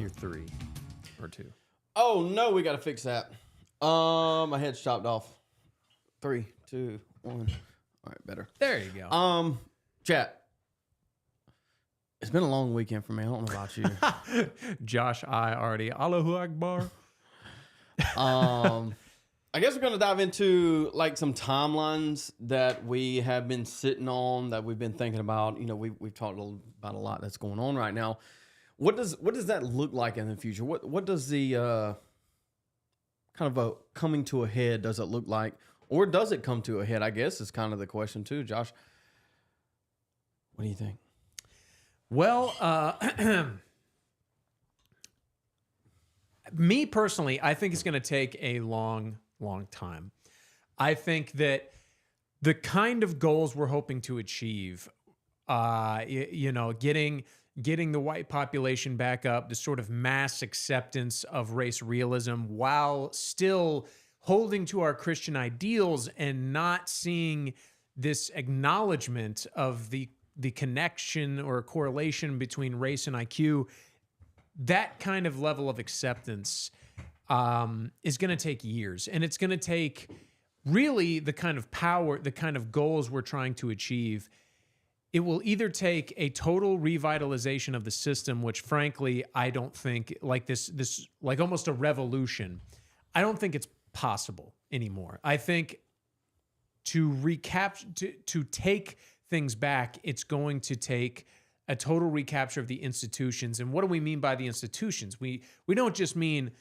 your 3 or 2. Oh no, we got to fix that. My head's chopped off. 3, 2, 1. All right, better. There you go. Chat. It's been a long weekend for me. I don't know about you. Josh, I already Allahu Akbar. I guess we're going to dive into like some timelines that we have been sitting on, that we've been thinking about. You know, we've talked about a lot that's going on right now. What does that look like in the future? What does the kind of a coming to a head does it look like, or does it come to a head? I guess is kind of the question too, Josh. What do you think? Well, me personally, I think it's going to take a long time. I think that the kind of goals we're hoping to achieve, getting the white population back up, the sort of mass acceptance of race realism while still holding to our Christian ideals and not seeing this acknowledgement of the connection or correlation between race and IQ, that kind of level of acceptance is going to take years. And it's going to take really the kind of power, the kind of goals we're trying to achieve. It will either take a total revitalization of the system, which frankly, I don't think like this like almost a revolution. I don't think it's possible anymore. I think to take things back, it's going to take a total recapture of the institutions. And what do we mean by the institutions? We don't just mean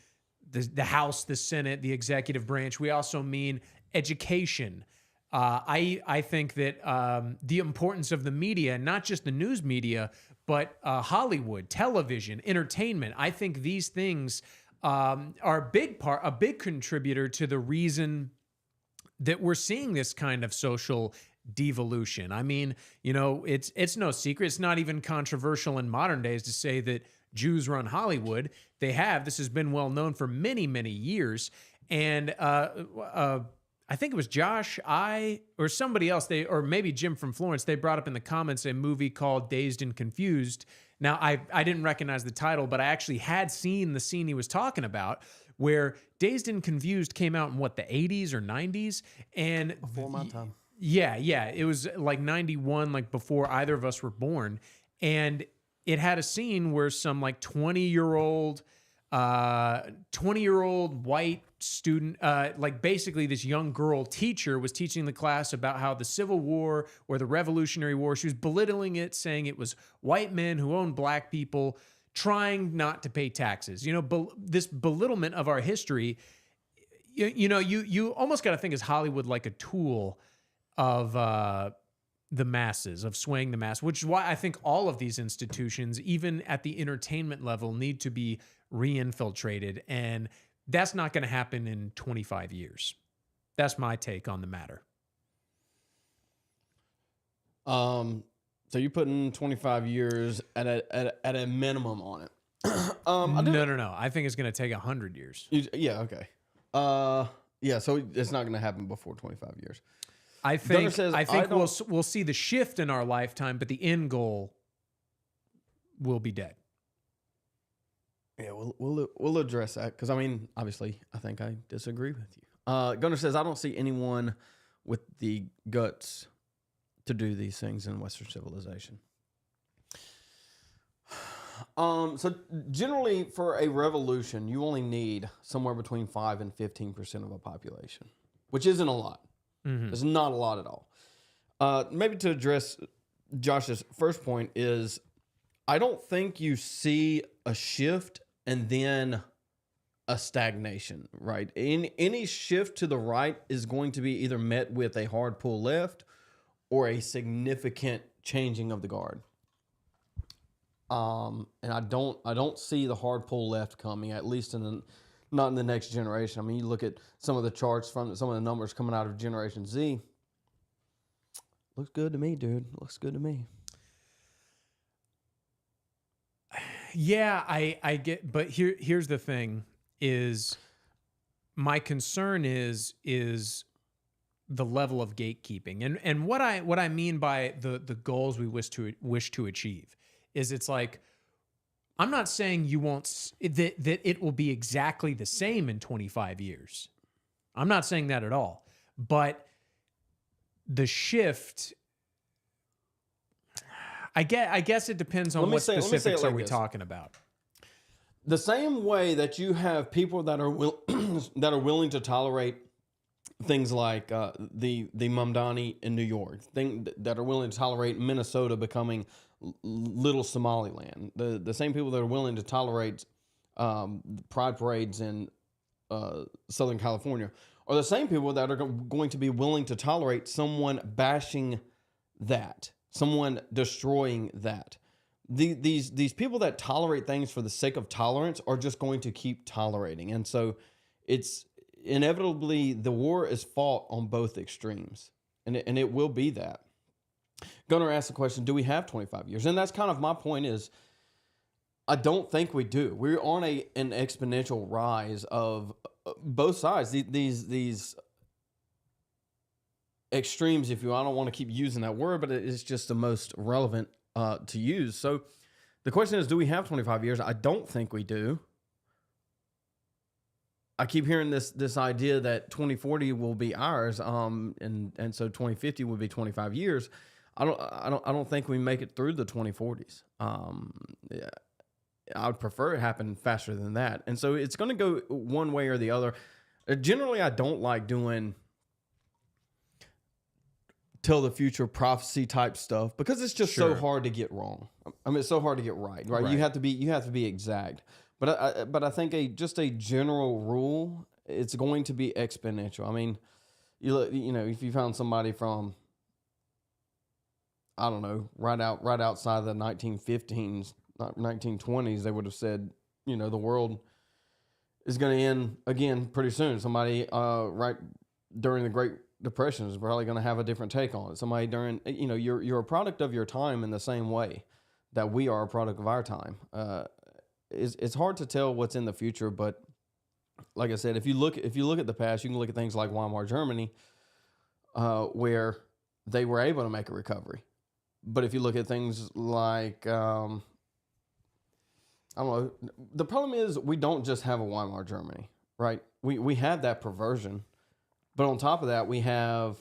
the House, the Senate, the executive branch. We also mean education. I think that the importance of the media, not just the news media, but Hollywood, television, entertainment. I think these things are a big contributor to the reason that we're seeing this kind of social devolution. I mean, it's no secret. It's not even controversial in modern days to say that Jews run Hollywood. They have. This has been well known for many, many years. And I think it was Josh, or somebody else, or maybe Jim from Florence, they brought up in the comments a movie called Dazed and Confused. Now, I didn't recognize the title, but I actually had seen the scene he was talking about, where Dazed and Confused came out in the 80s or 90s? And before my time. Yeah. It was like 91, like before either of us were born. And it had a scene where some like 20-year-old white student, like basically this young girl teacher was teaching the class about how the Civil War or the Revolutionary War, she was belittling it, saying it was white men who owned black people trying not to pay taxes. This belittlement of our history, you almost got to think as Hollywood like a tool of the masses, of swaying the mass, which is why I think all of these institutions, even at the entertainment level, need to be reinfiltrated. And that's not going to happen in 25 years. That's my take on the matter. So you're putting 25 years at a minimum on it. No. I think it's going to take 100 years. Yeah. Okay. Yeah. So it's not going to happen before 25 years. I think we'll see the shift in our lifetime, but the end goal will be dead. Yeah, we'll address that because I mean, obviously, I think I disagree with you. Gunnar says I don't see anyone with the guts to do these things in Western civilization. So generally, for a revolution, you only need somewhere between 5 and 15% of a population, which isn't a lot. Mm-hmm. It's not a lot at all. Maybe to address Josh's first point is, I don't think you see a shift and then a stagnation, right? Any shift to the right is going to be either met with a hard pull left or a significant changing of the guard. And I don't see the hard pull left coming, at least not in the next generation. I mean, you look at some of the charts from some of the numbers coming out of Generation Z. Looks good to me, dude. Looks good to me. Yeah, I get, but here's the thing: is my concern is the level of gatekeeping, and what I mean by the goals we wish to achieve is it's like I'm not saying you won't that it will be exactly the same in 25 years. I'm not saying that at all. But the shift, I guess it depends on what specifics are we talking about. The same way that you have people that are that are willing to tolerate things like the Mamdani in New York, that are willing to tolerate Minnesota becoming little Somaliland. The same people that are willing to tolerate pride parades in Southern California are the same people that are going to be willing to tolerate someone bashing that, someone destroying that. These people that tolerate things for the sake of tolerance are just going to keep tolerating. And so it's inevitably the war is fought on both extremes. And it will be that. Gunnar asked the question, do we have 25 years? And that's kind of my point is, I don't think we do. We're on an exponential rise of both sides. These extremes, if you, I don't want to keep using that word, but it's just the most relevant to use. So the question is, do we have 25 years? I don't think we do. I keep hearing this idea that 2040 will be ours, and so 2050 will be 25 years. I don't think we make it through the 2040s. Yeah, I would prefer it happen faster than that. And so it's going to go one way or the other. Generally, I don't like doing tell the future prophecy type stuff because it's just so hard to get wrong. I mean, it's so hard to get right? You have to be exact. But I think just a general rule, it's going to be exponential. I mean, you know, if you found somebody from, I don't know, right outside the 1915s, 1920s, they would have said, you know, the world is going to end again pretty soon. Somebody right during the Great Depression is probably going to have a different take on it. Somebody during, you know, you're a product of your time in the same way that we are a product of our time. It's hard to tell what's in the future, but like I said, if you look at the past, you can look at things like Weimar Germany, where they were able to make a recovery. But if you look at things like, I don't know, the problem is we don't just have a Weimar Germany, right? We have that perversion, but on top of that, we have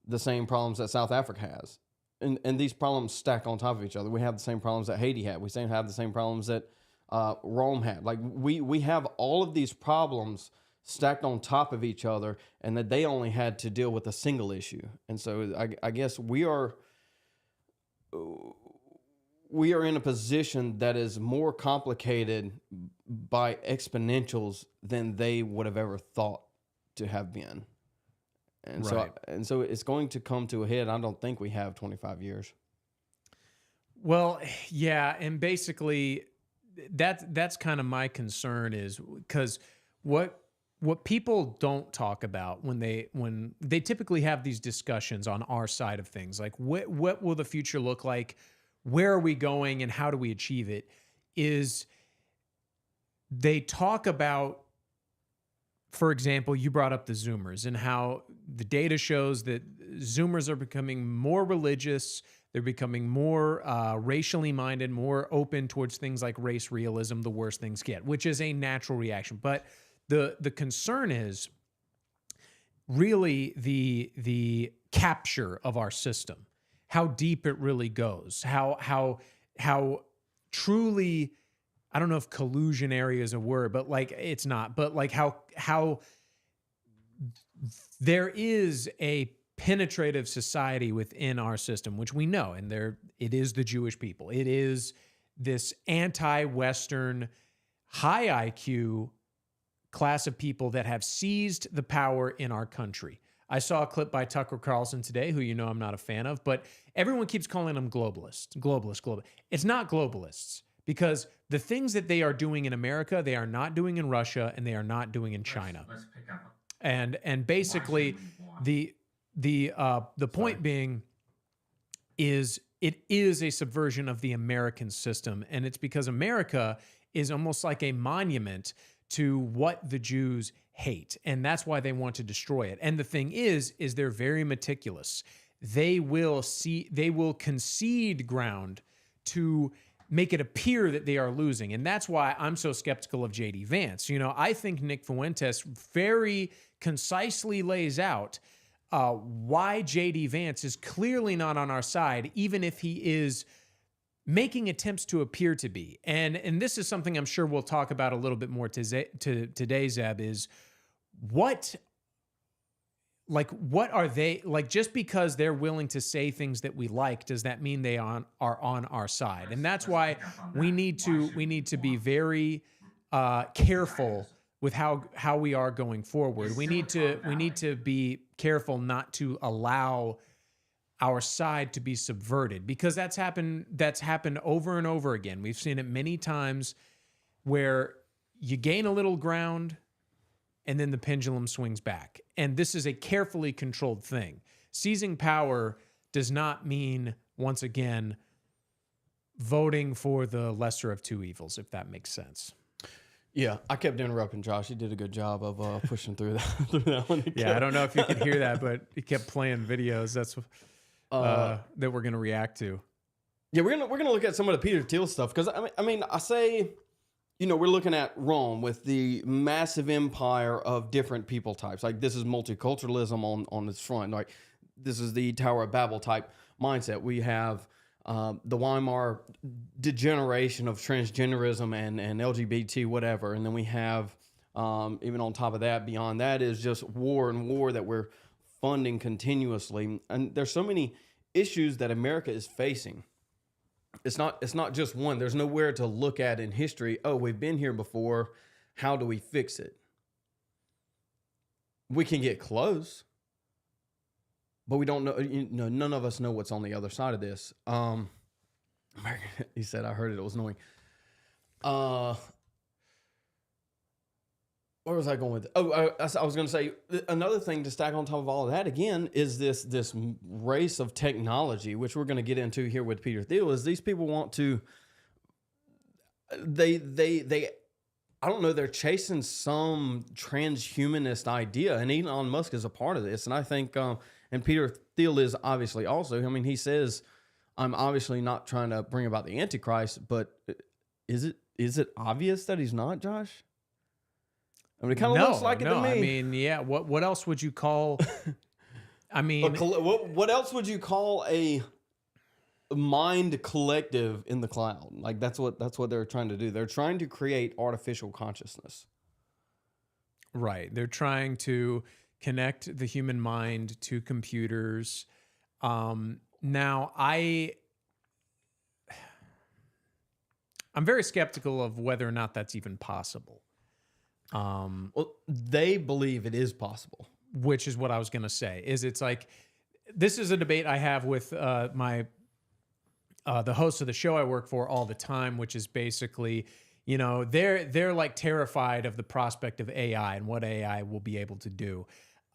the same problems that South Africa has. And these problems stack on top of each other. We have the same problems that Haiti had. We have the same problems that Rome had. Like we have all of these problems stacked on top of each other, and that they only had to deal with a single issue. And so I guess we are in a position that is more complicated by exponentials than they would have ever thought to have been. And so it's going to come to a head. I don't think we have 25 years. Well, yeah, and basically that's kind of my concern is because what people don't talk about when they typically have these discussions on our side of things, like what will the future look like, where are we going, and how do we achieve it, is they talk about, for example, you brought up the Zoomers and how the data shows that Zoomers are becoming more religious. They're becoming more racially minded, more open towards things like race realism, the worse things get, which is a natural reaction. But the concern is really the capture of our system, how deep it really goes, how truly, I don't know if collusionary is a word, but like it's not, but like how there is a penetrative society within our system, which we know, and it is the Jewish people. It is this anti-Western, high IQ class of people that have seized the power in our country. I saw a clip by Tucker Carlson today, who you know I'm not a fan of, but everyone keeps calling them globalists. It's not globalists, because the things that they are doing in America, they are not doing in Russia, and they are not doing in China. Let's pick up. And basically, the point being is it is a subversion of the American system, and it's because America is almost like a monument to what the Jews hate, and that's why they want to destroy it. And the thing is they're very meticulous. They will concede ground to make it appear that they are losing. And that's why I'm so skeptical of JD Vance. You know, I think Nick Fuentes very concisely lays out why JD Vance is clearly not on our side, even if he is making attempts to appear to be. And this is something I'm sure we'll talk about a little bit more today, Zeb, is what are they like? Just because they're willing to say things that we like, does that mean they are on our side? And that's why we need to be very careful with how we are going forward. We need to be careful not to allow our side to be subverted, because that's happened over and over again. We've seen it many times where you gain a little ground and then the pendulum swings back. And this is a carefully controlled thing. Seizing power does not mean, once again, voting for the lesser of two evils, if that makes sense. Yeah, I kept interrupting Josh. He did a good job of pushing through that one. Yeah, I don't know if you could hear that, but he kept playing videos. That's that we're gonna react to. Yeah, we're gonna look at some of the Peter Thiel stuff, because I say, you know, we're looking at Rome with the massive empire of different people types. Like, this is multiculturalism on its front. Like, this is the Tower of Babel type mindset. We have the Weimar degeneration of transgenderism and LGBT whatever, and then we have even on top of that, beyond that, is just war and war that we're funding continuously. And there's so many issues that America is facing. It's not just one. There's nowhere to look at in history. Oh, we've been here before. How do we fix it? We can get close, but we don't know. You know, none of us know what's on the other side of this. He said, I heard it. It was annoying. Where was I going with it? Oh, I was going to say, another thing to stack on top of all of that, again, is this race of technology, which we're going to get into here with Peter Thiel. Is these people want to, they I don't know, they're chasing some transhumanist idea, and Elon Musk is a part of this. And I think, and Peter Thiel is obviously also, I mean, he says, I'm obviously not trying to bring about the Antichrist, but is it obvious that he's not, Josh? I mean, it kind of looks like it to me. I mean, yeah. What else would you call? I mean, what else would you call a mind collective in the cloud? Like, that's what they're trying to do. They're trying to create artificial consciousness. Right. They're trying to connect the human mind to computers. Now, I'm very skeptical of whether or not that's even possible. Well, they believe it is possible, which is what I was going to say. It's like, this is a debate I have with the host of the show I work for all the time, which is basically, you know, they're like terrified of the prospect of AI and what AI will be able to do.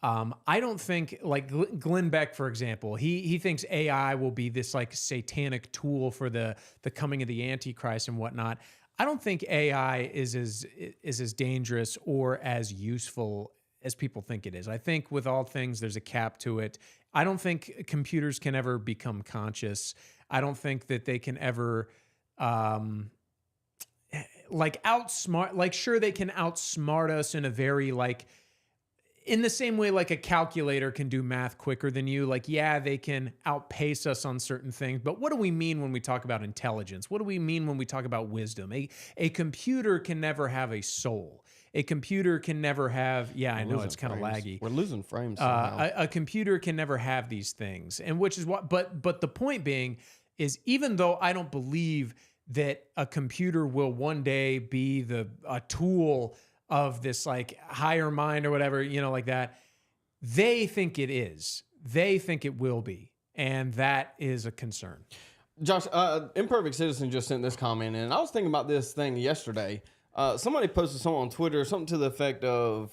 I don't think, like Glenn Beck, for example, he thinks AI will be this like satanic tool for the coming of the Antichrist and whatnot. I don't think AI is as dangerous or as useful as people think it is. I think with all things, there's a cap to it. I don't think computers can ever become conscious. I don't think that they can ever like outsmart, like sure they can outsmart us in a very like, in the same way like a calculator can do math quicker than you. Like, yeah, they can outpace us on certain things, but what do we mean when we talk about intelligence? What do we mean when we talk about wisdom? A computer can never have a soul. A computer can never have, yeah, I know it's kind of laggy. We're losing frames. A computer can never have these things. And which is what, but the point being is, even though I don't believe that a computer will one day be a tool of this like higher mind or whatever, you know, like that, they think it is. They think it will be. And that is a concern. Josh, Imperfect Citizen just sent this comment in. And I was thinking about this thing yesterday. Somebody posted something on Twitter, something to the effect of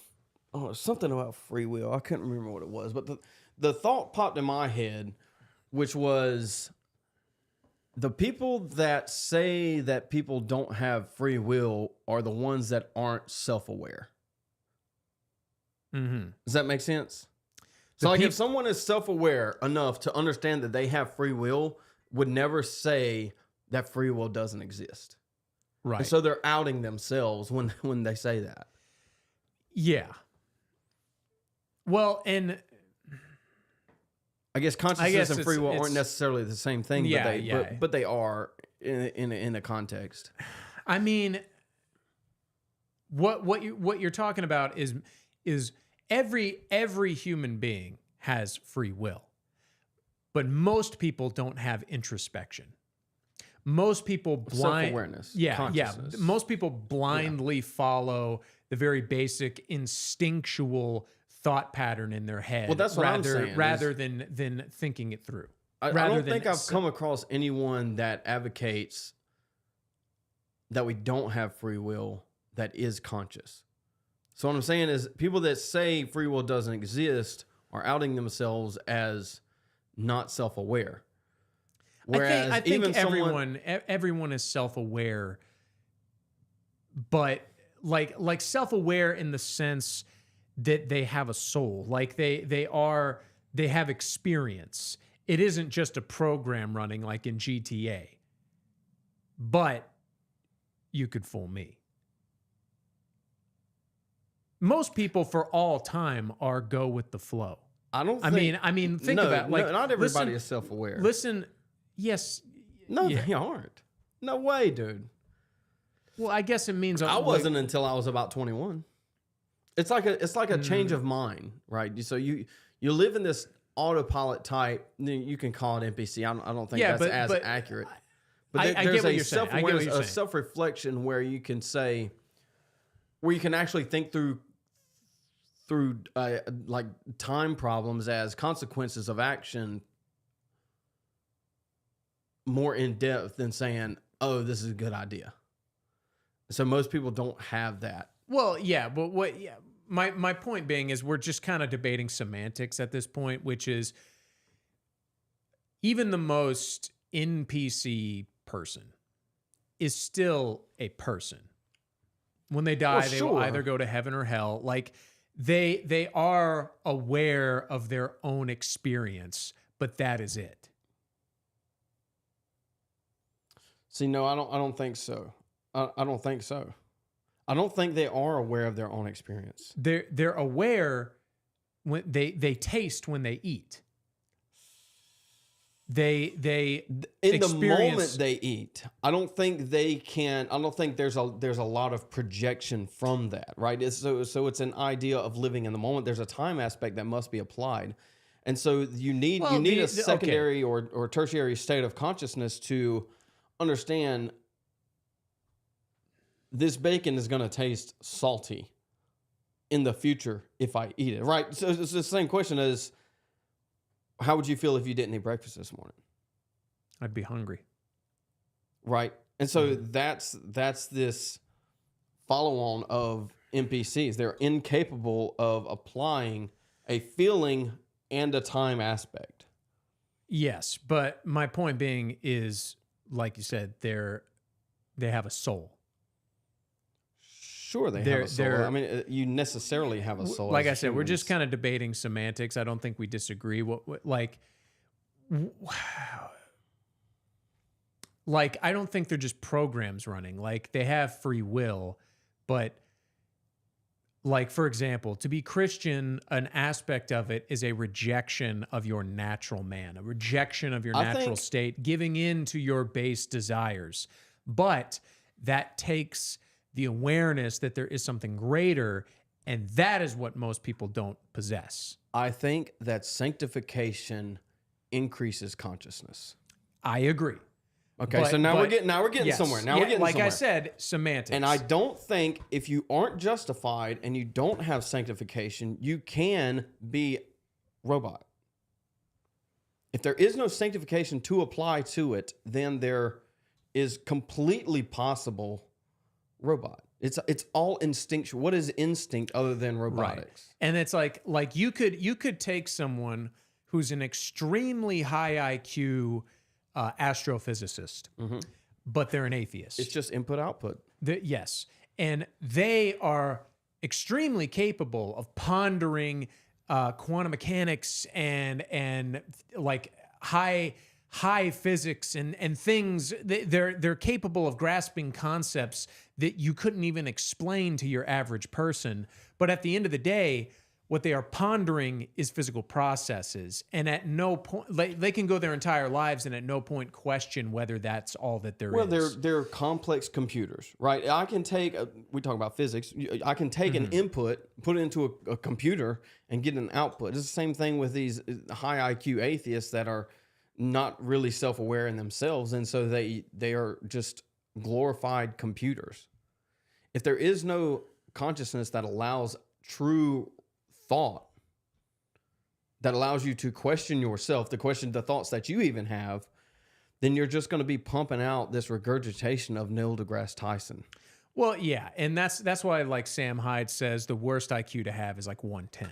something about free will. I couldn't remember what it was, but the thought popped in my head, which was, the people that say that people don't have free will are the ones that aren't self-aware. Mm-hmm. Does that make sense? So like if someone is self-aware enough to understand that they have free will, would never say, that free will doesn't exist. Right. And so they're outing themselves when they say that. Yeah. Well, and I guess consciousness and free will it's aren't necessarily the same thing, Yeah, but they are in a context. I mean, what you're talking about is every human being has free will, but most people don't have introspection. Most people Self-awareness, consciousness. Most people blindly follow the very basic instinctual thought pattern in their head. Well, that's what I'm saying. Rather than thinking it through. I don't think I've come across anyone that advocates that we don't have free will that is conscious. So what I'm saying is people that say free will doesn't exist are outing themselves as not self-aware. Whereas I think even everyone is self-aware, but like self-aware in the sense that they have a soul, like they have experience. It isn't just a program running like in GTA. But you could fool me. Most people for all time are go with the flow. I mean, think about like not everybody is self-aware. Listen, yes, no, they aren't. No way, dude. Well, I guess it means I wasn't until I was about 21. It's like a change of mind, right? So you live in this autopilot type. You can call it NPC. I don't think that's as accurate. But I there's get what a you're saying. self-awareness, a self-reflection where you can actually think through like time problems as consequences of action more in depth than saying, "Oh, this is a good idea." So most people don't have that. Well, yeah, but my point being is we're just kind of debating semantics at this point, which is even the most NPC person is still a person. When they die, they will either go to heaven or hell. Like they are aware of their own experience, but that is it. See, no, I don't think so. I don't think so. I don't think they are aware of their own experience. They're aware when they taste when they eat. They in the moment they eat. I don't think they can. I don't think there's a lot of projection from that, right? So it's an idea of living in the moment. There's a time aspect that must be applied, and so you need a secondary or tertiary state of consciousness to understand this bacon is going to taste salty in the future if I eat it, right? So it's the same question as, how would you feel if you didn't eat breakfast this morning? I'd be hungry. Right. And so that's this follow-on of NPCs. They're incapable of applying a feeling and a time aspect. Yes, but my point being is, like you said, they have a soul. Sure, they have a soul. I mean, you necessarily have a soul. Like I said, we're just kind of debating semantics. I don't think we disagree. Like, I don't think they're just programs running. Like, they have free will, but like, for example, to be Christian, an aspect of it is a rejection of your natural man, a rejection of your natural state, giving in to your base desires. But that takes the awareness that there is something greater, and that is what most people don't possess. I think that sanctification increases consciousness. I agree. Okay, so now we're getting somewhere. Now we're getting like somewhere. I said, semantics. And I don't think if you aren't justified and you don't have sanctification, you can be robot. If there is no sanctification to apply to it, then there is completely possible robot. It's all instinctual. What is instinct other than robotics? Right. And it's like you could take someone who's an extremely high IQ astrophysicist, but they're an atheist. It's just input output. Yes. And they are extremely capable of pondering quantum mechanics and like high high physics and things. They're capable of grasping concepts that you couldn't even explain to your average person. But at the end of the day, what they are pondering is physical processes, and at no point they can go their entire lives and at no point question whether that's all that there is. Well, they're complex computers, right? I can take we talk about physics. I can take an input, put it into a computer, and get an output. It's the same thing with these high IQ atheists that are not really self-aware in themselves, and so they are just glorified computers. If there is no consciousness that allows true thought, that allows you to question yourself, to question the thoughts that you even have, then you're just going to be pumping out this regurgitation of Neil deGrasse Tyson. Well, yeah, and that's why, like Sam Hyde says, the worst IQ to have is like 110.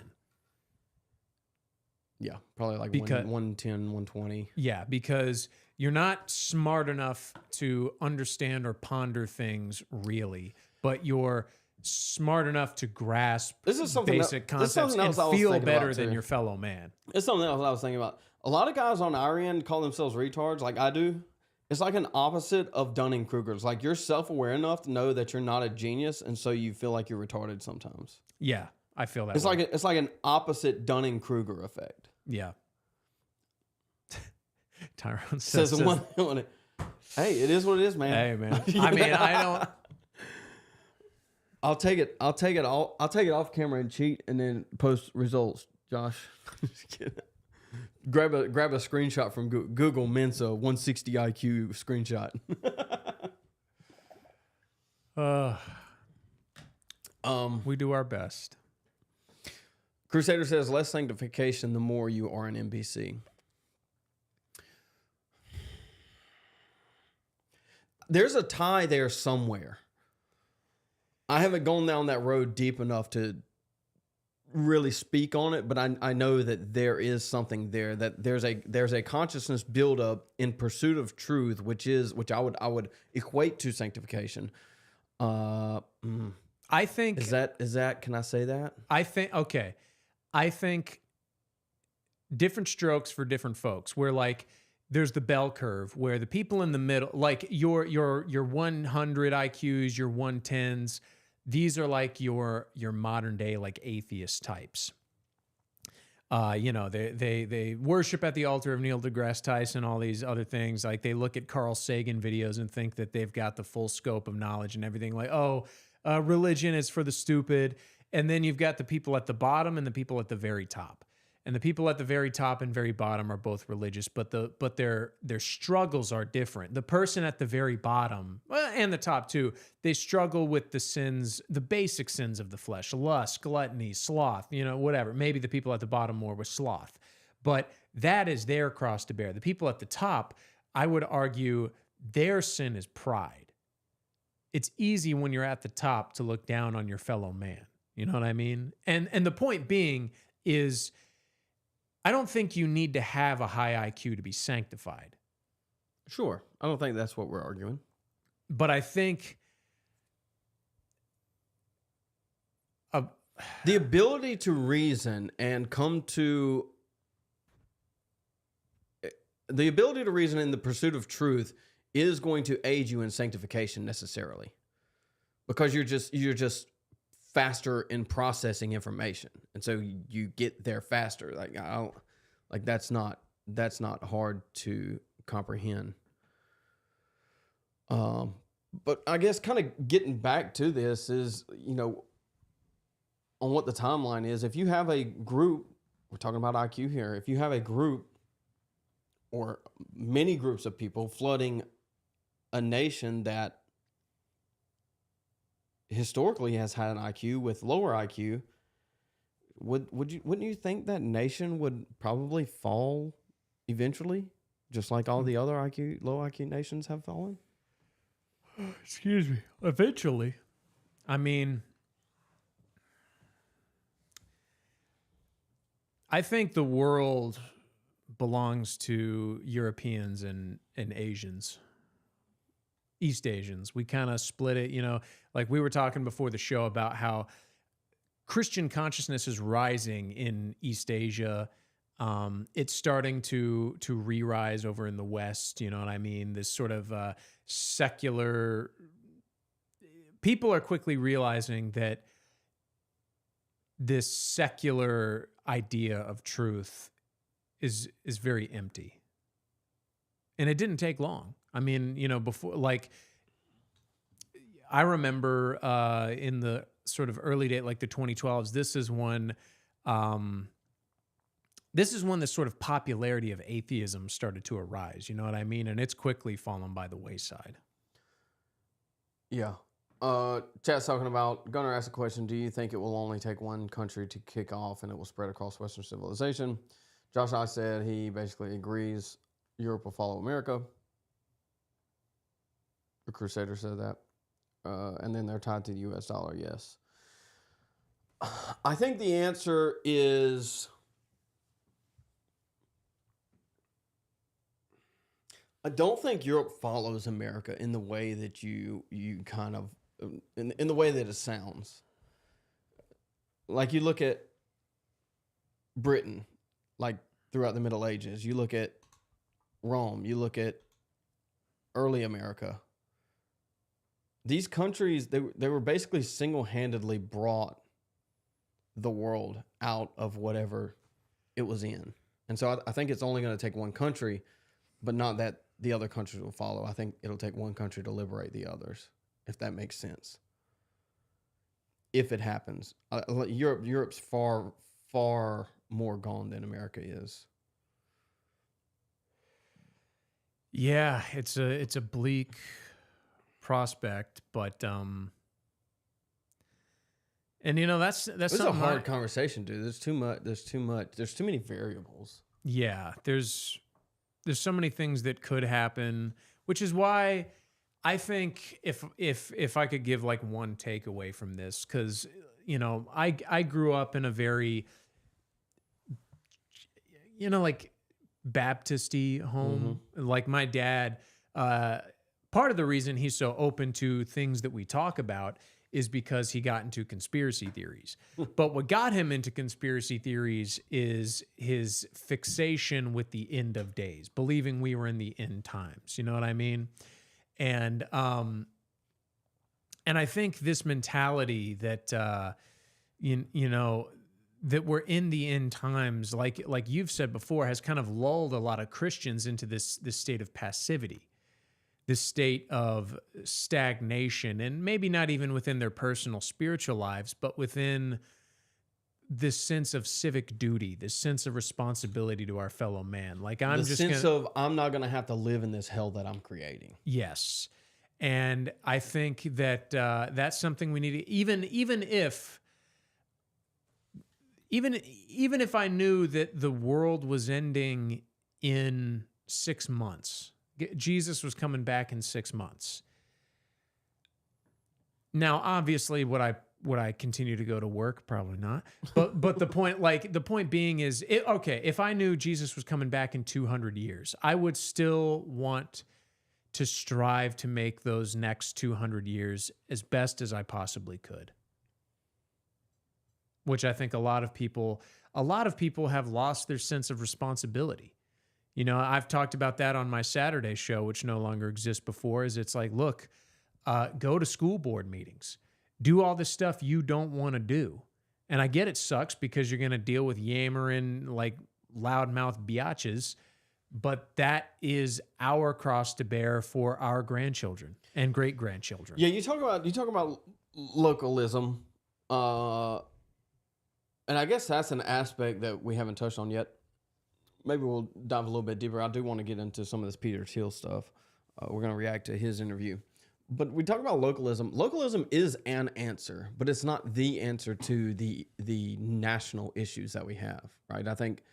Yeah, probably like 110, 120. Yeah, because you're not smart enough to understand or ponder things really, but you're smart enough to grasp basic concepts and feel better than your fellow man. It's something else I was thinking about. A lot of guys on our end call themselves retards, like I do. It's like an opposite of Dunning-Kruger's. Like you're self-aware enough to know that you're not a genius, and so you feel like you're retarded sometimes. Yeah, I feel that. It's like an opposite Dunning-Kruger effect. Yeah. Tyrone says hey, it is what it is, man. Hey, man. I mean, I don't. I'll take it off camera and cheat, and then post results. Josh, just kidding. Grab a screenshot from Google Mensa 160 IQ screenshot. We do our best. Crusader says less sanctification the more you are an NPC. There's a tie there somewhere. I haven't gone down that road deep enough to really speak on it, but I know that there is something there, that there's a consciousness buildup in pursuit of truth, which I would equate to sanctification. I think is that can I say that? I think different strokes for different folks. Where like there's the bell curve where the people in the middle, like your 100 IQs, your 110s, these are like your modern day like atheist types. They worship at the altar of Neil deGrasse Tyson, all these other things. Like they look at Carl Sagan videos and think that they've got the full scope of knowledge and everything. Like, religion is for the stupid. And then you've got the people at the bottom and the people at the very top. And the people at the very top and very bottom are both religious, but their struggles are different. The person at the very bottom, and the top too, they struggle with the sins, the basic sins of the flesh: lust, gluttony, sloth, whatever. Maybe the people at the bottom more with sloth. But that is their cross to bear. The people at the top, I would argue, their sin is pride. It's easy when you're at the top to look down on your fellow man. You know what I mean? And the point being is, I don't think you need to have a high IQ to be sanctified. Sure. I don't think that's what we're arguing. But I think the ability to reason and come to the ability to reason in the pursuit of truth is going to aid you in sanctification necessarily, because you're just faster in processing information, and so you get there faster. That's not hard to comprehend. But I guess kind of getting back to this is, on what the timeline is. If you have a group, we're talking about IQ here. If you have a group or many groups of people flooding a nation that historically has had an IQ with lower IQ, wouldn't you think that nation would probably fall eventually, just like all the other low IQ nations have fallen? Excuse me. Eventually. I mean, I think the world belongs to Europeans and Asians. East Asians. We kind of split it, like we were talking before the show about how Christian consciousness is rising in East Asia, It's starting to re-rise over in the West. You know what I mean? This sort of secular. People are quickly realizing that this secular idea of truth is very empty, and it didn't take long. I mean, you know, before, like, I remember in the sort of early date, like the 2012s. This is when the sort of popularity of atheism started to arise. You know what I mean? And it's quickly fallen by the wayside. Yeah. Chat's talking about, Gunnar asked a question, do you think it will only take one country to kick off and it will spread across Western civilization? Josh I said he basically agrees Europe will follow America. The Crusader said that. And then they're tied to the US dollar, yes. I think the answer is, I don't think Europe follows America in the way that you kind of, in the way that it sounds. Like you look at Britain, like throughout the Middle Ages, you look at Rome, you look at early America. These countries, they were basically single-handedly brought the world out of whatever it was in. And so I think it's only going to take one country, but not that the other countries will follow. I think it'll take one country to liberate the others, if that makes sense. If it happens. Europe's far, far more gone than America is. Yeah, it's a bleak prospect, but and you know that's It's a something hard conversation, dude. There's too much. There's too many variables. Yeah, there's so many things that could happen, which is why I think if I could give like one takeaway from this, because you know I grew up in a very, you know, like Baptist-y home. Like my dad, part of the reason he's so open to things that we talk about is because he got into conspiracy theories. But what got him into conspiracy theories is his fixation with the end of days, believing we were in the end times. You know what I mean? And I think this mentality that you know that we're in the end times, like you've said before, has kind of lulled a lot of Christians into this state of passivity, this state of stagnation, and maybe not even within their personal spiritual lives, but within this sense of civic duty, this sense of responsibility to our fellow man. Like I'm not going to have to live in this hell that I'm creating. Yes. And I think that that's something we need to, even if I knew that the world was ending in 6 months, Jesus was coming back in 6 months. Now, obviously, would I continue to go to work? Probably not. But the point being is, okay, if I knew Jesus was coming back in 200 years, I would still want to strive to make those next 200 years as best as I possibly could. Which I think a lot of people have lost their sense of responsibility. You know, I've talked about that on my Saturday show, which no longer exists before, is it's like, look, go to school board meetings. Do all this stuff you don't want to do. And I get it sucks because you're going to deal with yammering, like loudmouth biatches, but that is our cross to bear for our grandchildren and great-grandchildren. Yeah, you talk about localism, and I guess that's an aspect that we haven't touched on yet. Maybe we'll dive a little bit deeper. I do want to get into some of this Peter Thiel stuff. We're going to react to his interview. But we talk about localism. Localism is an answer, but it's not the answer to the national issues that we have, right? I think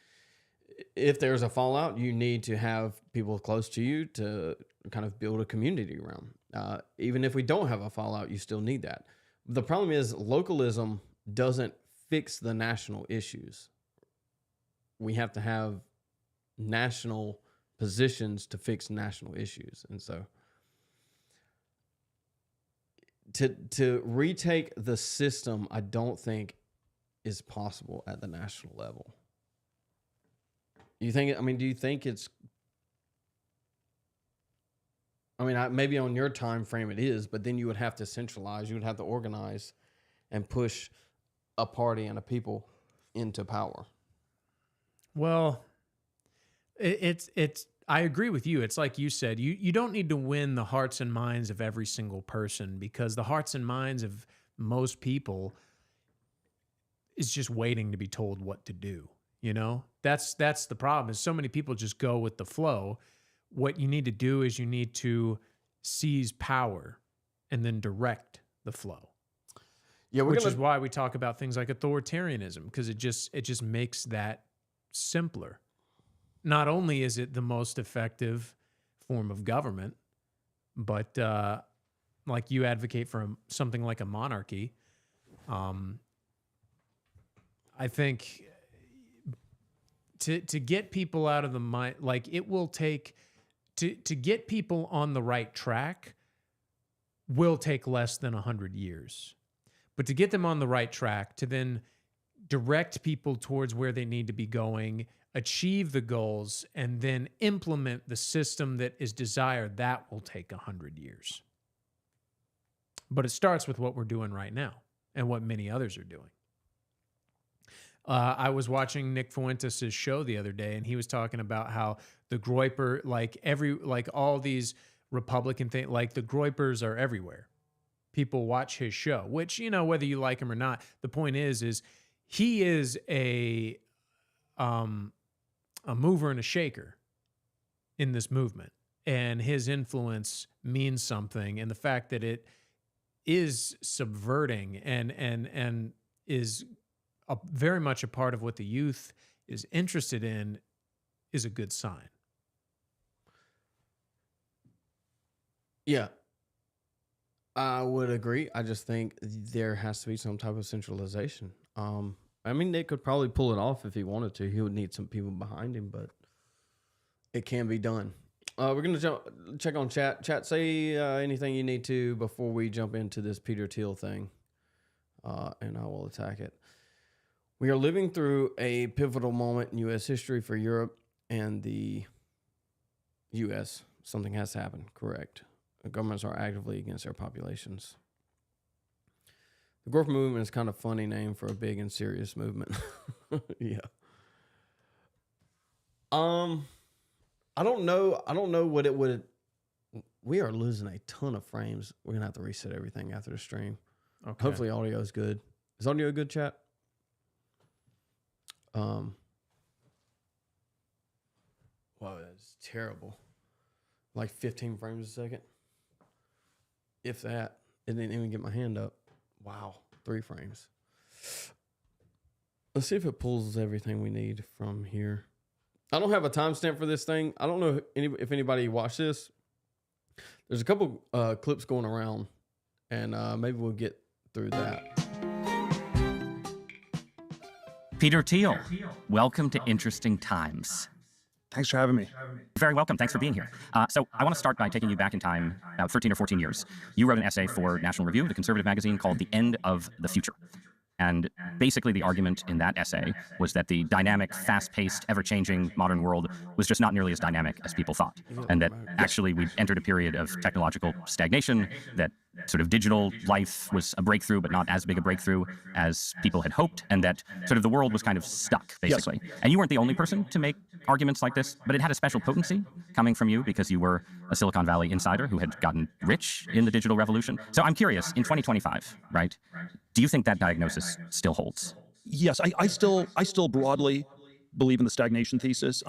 if there's a fallout, you need to have people close to you to kind of build a community around. Even if we don't have a fallout, you still need that. The problem is localism doesn't fix the national issues. We have to have national positions to fix national issues. And so to retake the system, I don't think is possible at the national level. You think? I mean, do you think it's? I mean, maybe on your time frame it is, but then you would have to centralize. You would have to organize and push a party and a people into power. Well, it's I agree with you. It's like you said, you don't need to win the hearts and minds of every single person, because the hearts and minds of most people is just waiting to be told what to do. You know, that's the problem, is so many people just go with the flow. What you need to do is you need to seize power and then direct the flow. Yeah, which is why we talk about things like authoritarianism, because it just makes that simpler. Not only is it the most effective form of government, but like you advocate for something like a monarchy. I think to get people out of the mind, like it will take to get people on the right track will take less than 100 years. But to get them on the right track, to then direct people towards where they need to be going, achieve the goals, and then implement the system that is desired, that will take 100 years. But it starts with what we're doing right now and what many others are doing. I was watching Nick Fuentes' show the other day, and he was talking about how the Groyper, like all these Republican things, like the Groypers are everywhere. People watch his show, which, you know, whether you like him or not, the point is he is a mover and a shaker in this movement, and his influence means something. And the fact that it is subverting and is very much a part of what the youth is interested in is a good sign. Yeah, I would agree. I just think there has to be some type of centralization. I mean, Nick could probably pull it off if he wanted to. He would need some people behind him, but it can be done. We're going to check on chat. Chat, say anything you need to before we jump into this Peter Thiel thing, and I will attack it. We are living through a pivotal moment in U.S. history for Europe and the U.S. Something has happened, correct. The governments are actively against their populations. The growth movement is kind of a funny name for a big and serious movement. Yeah. I don't know what it would. We are losing a ton of frames. We're gonna have to reset everything after the stream. Okay. Hopefully audio is good. Is audio good, chat? Wow, that's terrible. Like 15 frames a second. If that. It didn't even get my hand up. Wow, 3 frames. Let's see if it pulls everything we need from here. I don't have a timestamp for this thing. I don't know if anybody watched this. There's a couple clips going around, and maybe we'll get through that. Peter Thiel, welcome to Interesting Times. Thanks for having me. Very welcome. Thanks for being here. So I want to start by taking you back in time, about 13 or 14 years. You wrote an essay for National Review, the conservative magazine, called The End of the Future. And basically the argument in that essay was that the dynamic, fast-paced, ever-changing modern world was just not nearly as dynamic as people thought. And that actually we entered a period of technological stagnation, that sort of digital life was a breakthrough, but not as big a breakthrough as people had hoped, and that sort of the world was kind of stuck, basically. Yes. And you weren't the only person to make arguments like this, but it had a special potency coming from you because you were a Silicon Valley insider who had gotten rich in the digital revolution. So I'm curious, in 2025, right, do you think that diagnosis still holds? Yes, I still broadly believe in the stagnation thesis.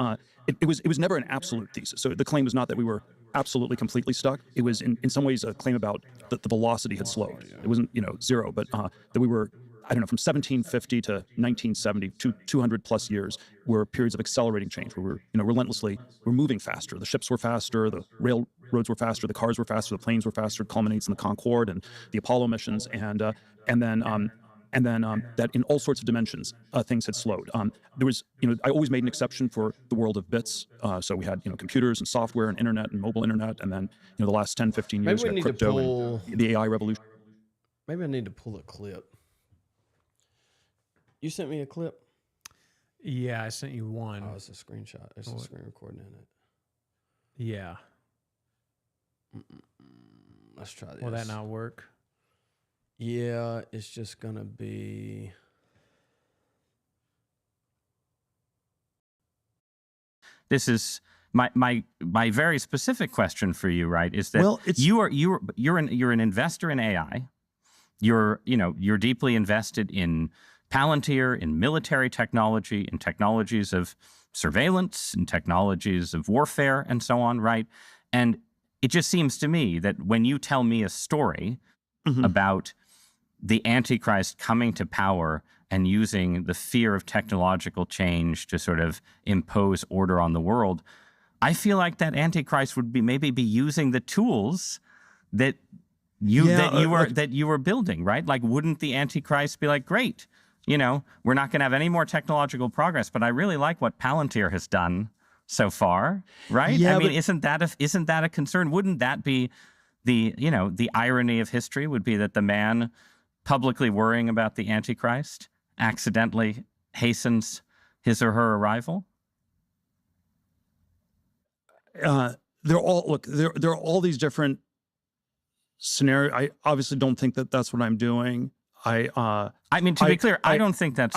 It was never an absolute thesis. So the claim was not that we were absolutely completely stuck. It was in some ways a claim about that the velocity had slowed. It wasn't, zero, but that we were, I don't know, from 1750 to 1970, 200 plus years were periods of accelerating change where we're relentlessly, we're moving faster. The ships were faster, the railroads were faster, the cars were faster, the planes were faster. It culminates in the Concorde and the Apollo missions, and then that in all sorts of dimensions, things had slowed. There was, I always made an exception for the world of bits. So we had, computers and software and internet and mobile internet, and then, the last 10, 15 years, we had crypto and the AI revolution. Maybe I need to pull a clip. You sent me a clip? Yeah, I sent you one. Oh, it's a screenshot. It's a screen recording in it. Yeah. Let's try this. Will that not work? Yeah, it's just gonna be. This is my very specific question for you, right? Is that Well, it's- you're an investor in AI. You're deeply invested in Palantir, in military technology, in technologies of surveillance, in technologies of warfare, and so on, right? And it just seems to me that when you tell me a story about the Antichrist coming to power and using the fear of technological change to sort of impose order on the world, I feel like that Antichrist would maybe be using the tools that you were building, right? Like, wouldn't the Antichrist be like, great, we're not going to have any more technological progress, but I really like what Palantir has done so far, right? Yeah, I mean, but- isn't that a concern? Wouldn't that be the irony of history would be that the man publicly worrying about the Antichrist accidentally hastens his or her arrival? There are all these different scenarios. I obviously don't think that that's what I'm doing. I mean, to be clear, I don't think that's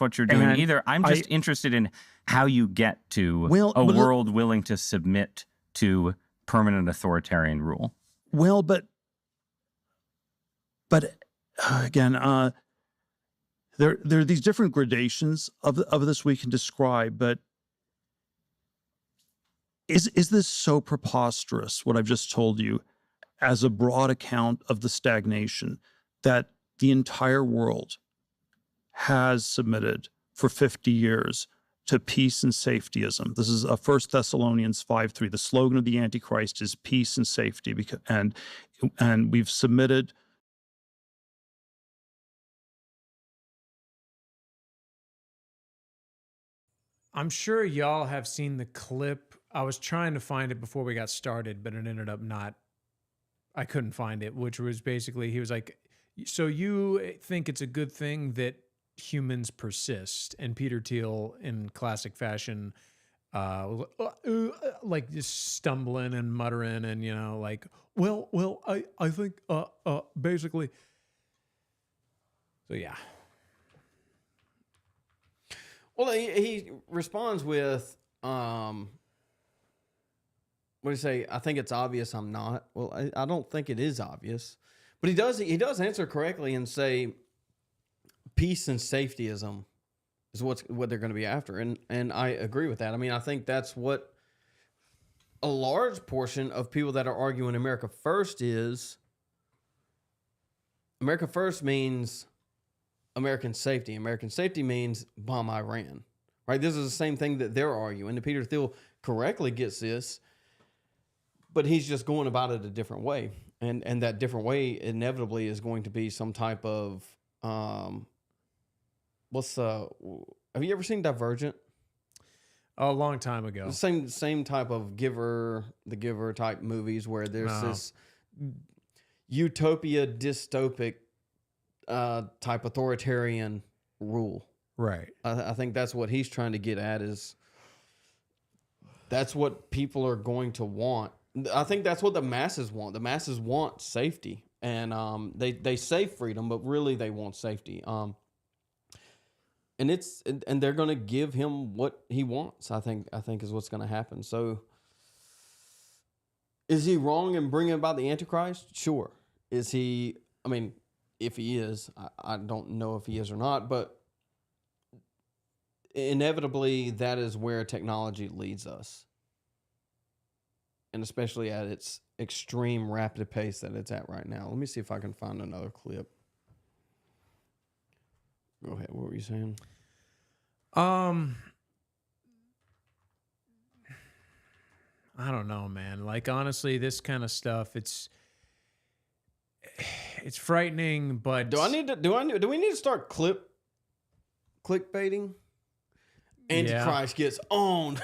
what you're doing and either. I'm just interested in how you get to a but- world willing to submit to permanent authoritarian rule. Well, but again, there are these different gradations of this we can describe. But is this so preposterous, what I've just told you, as a broad account of the stagnation that the entire world has submitted for 50 years to peace and safetyism? This is 1 Thessalonians 5:3. The slogan of the Antichrist is peace and safety, and we've submitted. I'm sure y'all have seen the clip. I was trying to find it before we got started, but it ended up not. I couldn't find it, which was basically, he was like, so you think it's a good thing that humans persist? And Peter Thiel, in classic fashion, like just stumbling and muttering and, like, well, I think, basically. So, yeah. Well, he responds with, what do you say? I think it's obvious I'm not. Well, I don't think it is obvious, but he does answer correctly and say peace and safetyism is what they're going to be after, and I agree with that. I mean, I think that's what a large portion of people that are arguing America First is. America First means American safety. American safety means bomb Iran, right? This is the same thing that they're arguing. And Peter Thiel correctly gets this, but he's just going about it a different way. And that different way inevitably is going to be some type of, have you ever seen Divergent? A long time ago. Same type of The Giver type movies where there's this utopia, dystopic type authoritarian rule. Right. I think that's what he's trying to get at, is that's what people are going to want. I think that's what the masses want. The masses want safety, and they say freedom, but really they want safety. And they're going to give him what he wants. I think is what's going to happen. So, is he wrong in bringing about the Antichrist? Sure. Is he? I mean, if he is, I don't know if he is or not, but inevitably that is where technology leads us. And especially at its extreme rapid pace that it's at right now. Let me see if I can find another clip. Go ahead. What were you saying? I don't know, man. Like, honestly, this kind of stuff, it's frightening, but Do we need to start clickbaiting? Antichrist gets owned.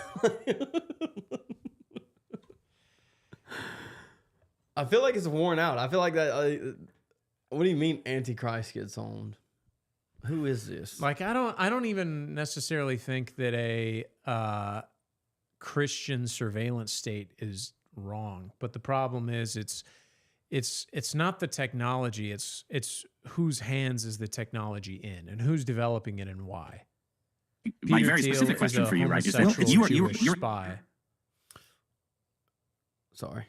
I feel like it's worn out. I feel like that. What do you mean Antichrist gets owned? Who is this? Like I don't even necessarily think that a Christian surveillance state is wrong, but the problem is it's not the technology, it's whose hands is the technology in and who's developing it and why. My Peter very Thiel specific is question a for you, right, is that homosexual you're Jewish spy. Sorry.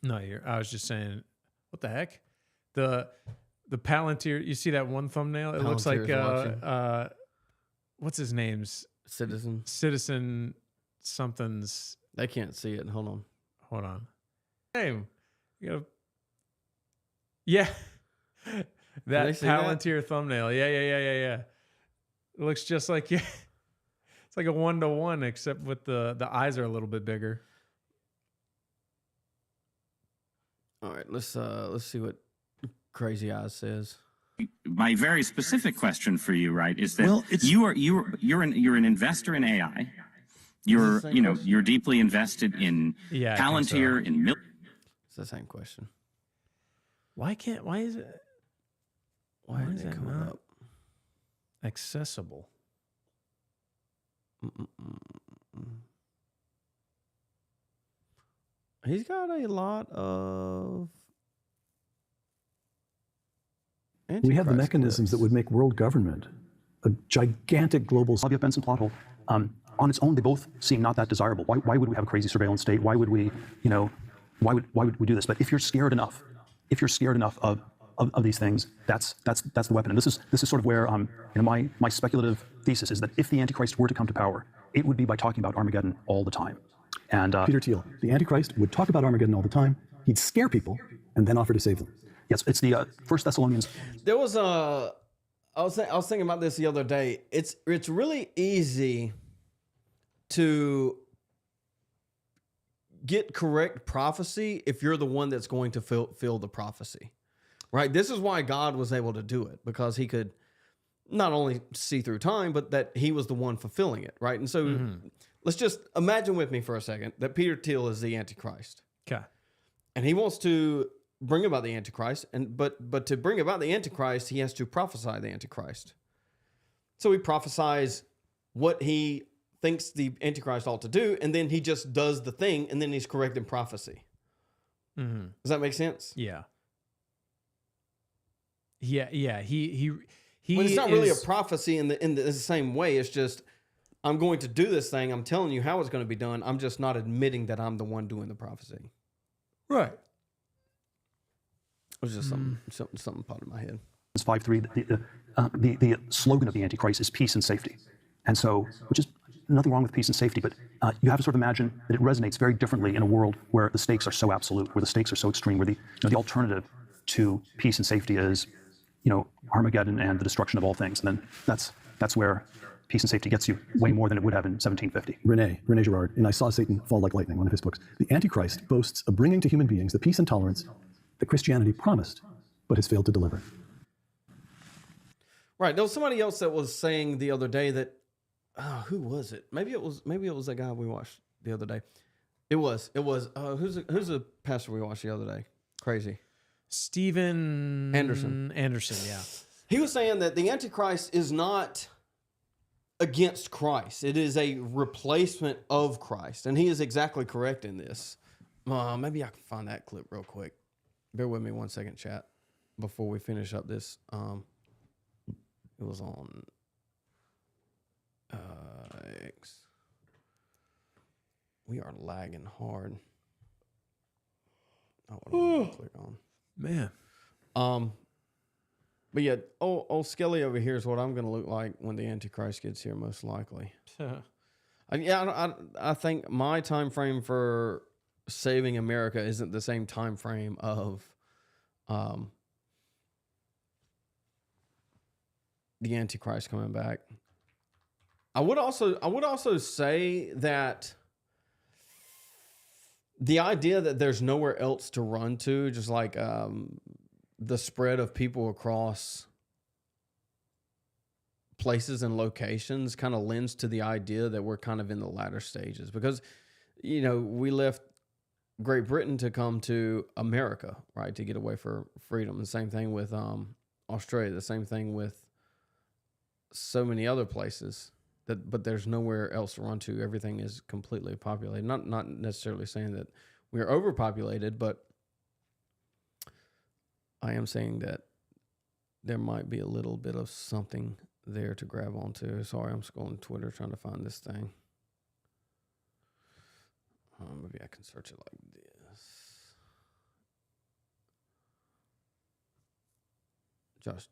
No, I was just saying, what the heck? The Palantir, you see that one thumbnail? It looks like Palantir's what's his name's Citizen. Citizen something's. They can't see it. Hold on. Hold on. Hey, you gotta, yeah. That they see that? Palantir thumbnail. Yeah. It looks just like it's like a 1-to-1, except with the eyes are a little bit bigger. All right, let's see what Crazy Eyes says. My very specific question for you, right, is that Well, it's- you're an investor in AI. You're the same question? you're deeply invested in Yeah, I think so. Palantir, in It's the same question. Why is it Why Why is is it that coming not? up? accessible? He's got a lot of. We have the Antichrist mechanisms that clips. would make world government a gigantic global. Flavia Benson plot hole. On its own, they both seem not that desirable. Why would we have a crazy surveillance state? Why would we, why would we do this? But if you're scared enough of these things, that's the weapon. And this is sort of where my speculative thesis is that if the Antichrist were to come to power, it would be by talking about Armageddon all the time. And Peter Thiel, the Antichrist, would talk about Armageddon all the time. He'd scare people and then offer to save them. yes, it's the First Thessalonians. There was a. I was thinking about this the other day. It's really easy to get correct prophecy if you're the one that's going to fill the prophecy, right? This is why God was able to do it, because he could not only see through time, but that he was the one fulfilling it, right? And so let's just imagine with me for a second that Peter Thiel is the Antichrist. Okay. And he wants to bring about the Antichrist, but to bring about the Antichrist, he has to prophesy the Antichrist. So he prophesies what he thinks the Antichrist ought to do, and then he just does the thing, and then he's correct in prophecy. Mm-hmm. Does that make sense? Yeah. He Well, it's not really a is- prophecy in the same way. It's just, I'm going to do this thing. I'm telling you how it's going to be done. I'm just not admitting that I'm the one doing the prophecy. right. It was just something popped in my head. 5:3, the slogan of the Antichrist is peace and safety. And so, which is nothing wrong with peace and safety, but you have to sort of imagine that it resonates very differently in a world where the stakes are so absolute, where the stakes are so extreme, where the alternative to peace and safety is, Armageddon and the destruction of all things. And then that's where peace and safety gets you way more than it would have in 1750. Rene Girard, in I Saw Satan Fall Like Lightning, one of his books, the Antichrist boasts of bringing to human beings the peace and tolerance that Christianity promised, but has failed to deliver. Right. There was somebody else that was saying the other day that, who was it? Maybe it was that guy we watched the other day. It was. Who's the pastor we watched the other day? Crazy. Steven Anderson, yeah. He was saying that the Antichrist is not against Christ. It is a replacement of Christ. And he is exactly correct in this. Maybe I can find that clip real quick. Bear with me 1 second, chat, before we finish up this. It was on X. We are lagging hard. Oh, what do I want to click on? Man. But yeah, old Skelly over here is what I'm going to look like when the Antichrist gets here, most likely. I think my time frame for saving America isn't the same time frame of the Antichrist coming back. I would also say that the idea that there's nowhere else to run to, just like the spread of people across places and locations, kind of lends to the idea that we're kind of in the latter stages, because we left Great Britain to come to America, right, to get away for freedom. The same thing with Australia. The same thing with so many other places but there's nowhere else to run to. Everything is completely populated. Not necessarily saying that we are overpopulated, but I am saying that there might be a little bit of something there to grab onto. Sorry, I'm scrolling Twitter trying to find this thing. Maybe I can search it like this. Josh,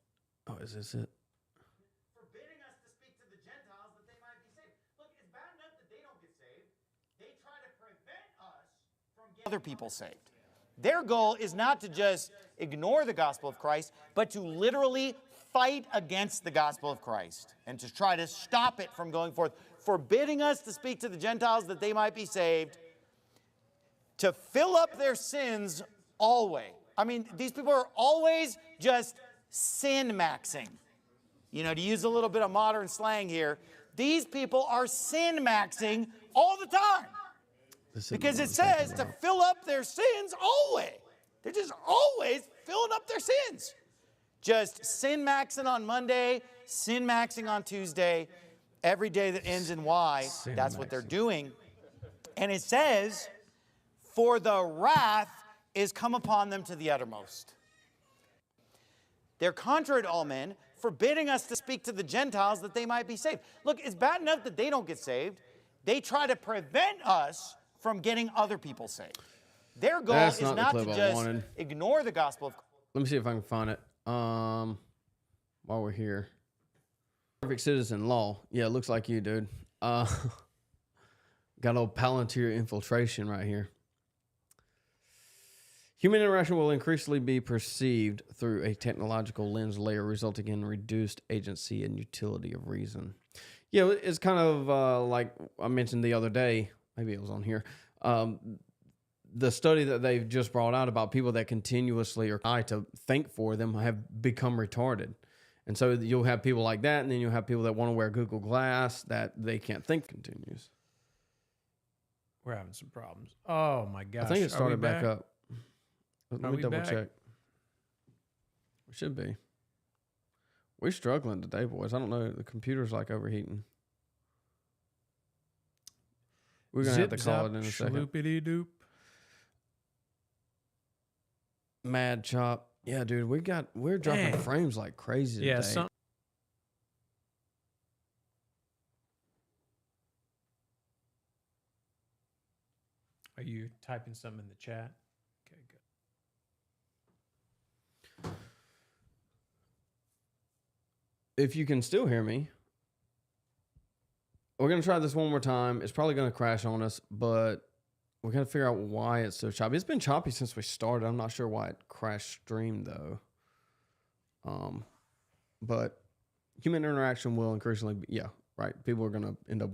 is this it? Forbidding us to speak to the Gentiles that they might be saved. Look, it's bad enough that they don't get saved. They try to prevent us from getting other people saved. Their goal is not to just ignore the gospel of Christ, but to literally fight against the gospel of Christ and to try to stop it from going forth, forbidding us to speak to the Gentiles that they might be saved, to fill up their sins always. I mean, these people are always just sin maxing. You know, to use a little bit of modern slang here, these people are sin maxing all the time. Because it says to fill up their sins always. They're just always filling up their sins. Just sin maxing on Monday, sin maxing on Tuesday, every day that ends in Y, that's what they're doing. And it says, for the wrath is come upon them to the uttermost. They're contrary to all men, forbidding us to speak to the Gentiles that they might be saved. Look, it's bad enough that they don't get saved. They try to prevent us from getting other people saved. Their goal is not to just ignore the gospel of Christ. Let me see if I can find it. While we're here. Perfect Citizen Law. Yeah, it looks like you, dude. Got old Palantir infiltration right here. Human interaction will increasingly be perceived through a technological lens layer, resulting in reduced agency and utility of reason. Yeah, it's kind of like I mentioned the other day, maybe it was on here, the study that they've just brought out about people that continuously are trying to think for them have become retarded. And so you'll have people like that, and then you'll have people that want to wear Google Glass that they can't think continues. We're having some problems. Oh my gosh. I think it started back up. Let me double back? check. We should be. We're struggling today, boys. I don't know. The computer's like overheating. We're going to have to call it in a second. Shaloopity-doop. Mad Chop. Yeah, dude, we're dropping Dang. frames like crazy Yeah, today. Are you typing something in the chat? Okay, good. If you can still hear me, we're going to try this one more time. It's probably going to crash on us, but we got to figure out why it's so choppy. It's been choppy since we started. I'm not sure why it crashed stream, though. But human interaction will increasingly be, yeah, right. People are going to end up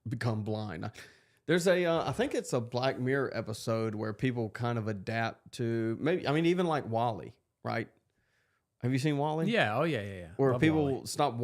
become blind. There's I think it's a Black Mirror episode where people kind of adapt to even like WALL-E, right? Have you seen WALL-E? Yeah. Oh, yeah. Where Love people Wall-E. stop